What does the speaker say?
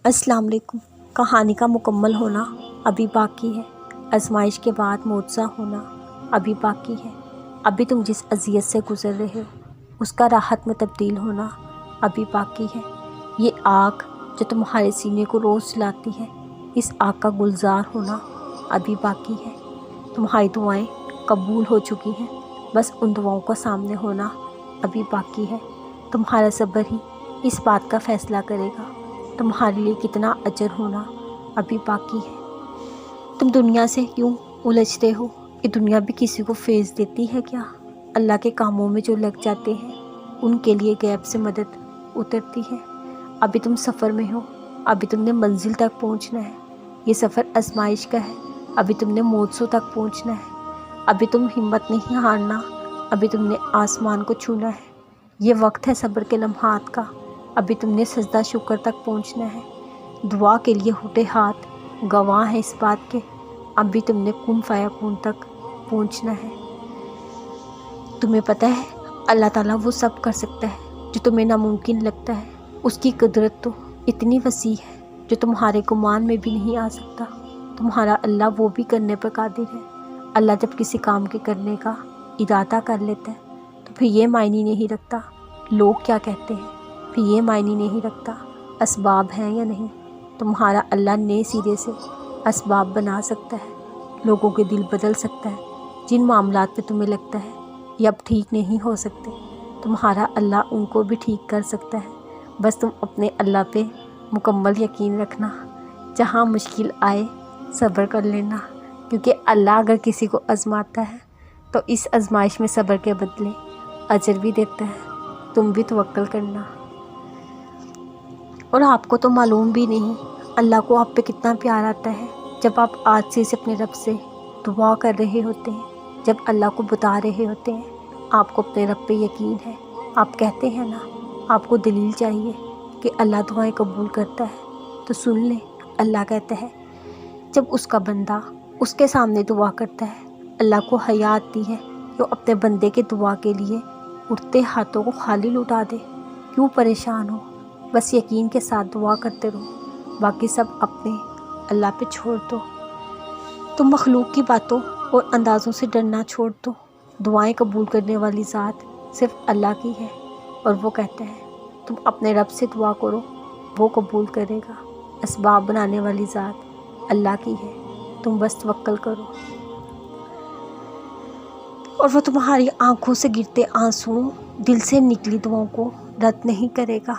अस्सलाम वालेकुम। कहानी का मुकम्मल होना अभी बाकी है। आजमाइश के बाद मुआवजा होना अभी बाकी है। अभी तुम जिस अज़ियत से गुज़र रहे हो उसका राहत में तब्दील होना अभी बाकी है। ये आग जो तुम्हारे सीने को रोज़ जलाती है, इस आग का गुलजार होना अभी बाकी है। तुम्हारी दुआएं कबूल हो चुकी हैं, बस उन दुआओं का सामने होना अभी बाकी है। तुम्हारा सब्र ही इस बात का फ़ैसला करेगा तुम्हारे लिए कितना अजर होना अभी बाकी है। तुम दुनिया से क्यों उलझते हो? ये दुनिया भी किसी को फेज़ देती है क्या? अल्लाह के कामों में जो लग जाते हैं उनके लिए गैब से मदद उतरती है। अभी तुम सफ़र में हो, अभी तुमने मंजिल तक पहुंचना है। ये सफ़र आजमाइश का है, अभी तुमने मौजों तक पहुंचना है। अभी तुम हिम्मत नहीं हारना, अभी तुमने आसमान को छूना है। ये वक्त है सब्र के लम्हात का, अभी तुमने सजदा शुक्र तक पहुंचना है। दुआ के लिए हुटे हाथ गवाह हैं इस बात के, अभी तुमने कुन फ़याकुन तक पहुंचना है। तुम्हें पता है अल्लाह ताला वो सब कर सकता है जो तुम्हें नामुमकिन लगता है। उसकी कुदरत तो इतनी वसी है जो तुम्हारे गुमान में भी नहीं आ सकता। तुम्हारा अल्लाह वो भी करने पर कादिर है। अल्लाह जब किसी काम के करने का इरादा कर लेता है तो फिर ये मायने नहीं रखता लोग क्या कहते हैं, फिर ये मायने नहीं रखता असबाब हैं या नहीं। तुम्हारा अल्लाह नए सिरे से असबाब बना सकता है, लोगों के दिल बदल सकता है। जिन मामलात पे तुम्हें लगता है ये अब ठीक नहीं हो सकते, तुम्हारा अल्लाह उनको भी ठीक कर सकता है। बस तुम अपने अल्लाह पे मुकम्मल यकीन रखना। जहाँ मुश्किल आए सब्र कर लेना, क्योंकि अल्लाह अगर किसी को आजमाता है तो इस आजमाइश में सब्र के बदले अजर भी देता है। तुम भी तवक्कल करना। और आपको तो मालूम भी नहीं अल्लाह को आप पे कितना प्यार आता है जब आप आज से अपने रब से दुआ कर रहे होते हैं, जब अल्लाह को बता रहे होते हैं आपको अपने रब पे यकीन है। आप कहते हैं ना, आपको दलील चाहिए कि अल्लाह दुआएं कबूल करता है, तो सुन ले। अल्लाह कहता है जब उसका बंदा उसके सामने दुआ करता है, अल्लाह को हया आती है कि वो अपने बंदे के दुआ के लिए उठते हाथों को खाली लुटा दे। क्यों परेशान हो? बस यकीन के साथ दुआ करते रहो, बाकी सब अपने अल्लाह पे छोड़ दो। तुम मखलूक की बातों और अंदाज़ों से डरना छोड़ दो। दुआएं कबूल करने वाली ज़ात सिर्फ अल्लाह की है, और वो कहता है तुम अपने रब से दुआ करो, वो कबूल करेगा। असबाब बनाने वाली ज़ात अल्लाह की है, तुम बस तवक्कल करो और वो तुम्हारी आंखों से गिरते आंसुओं, दिल से निकली दुआओं को रद्द नहीं करेगा।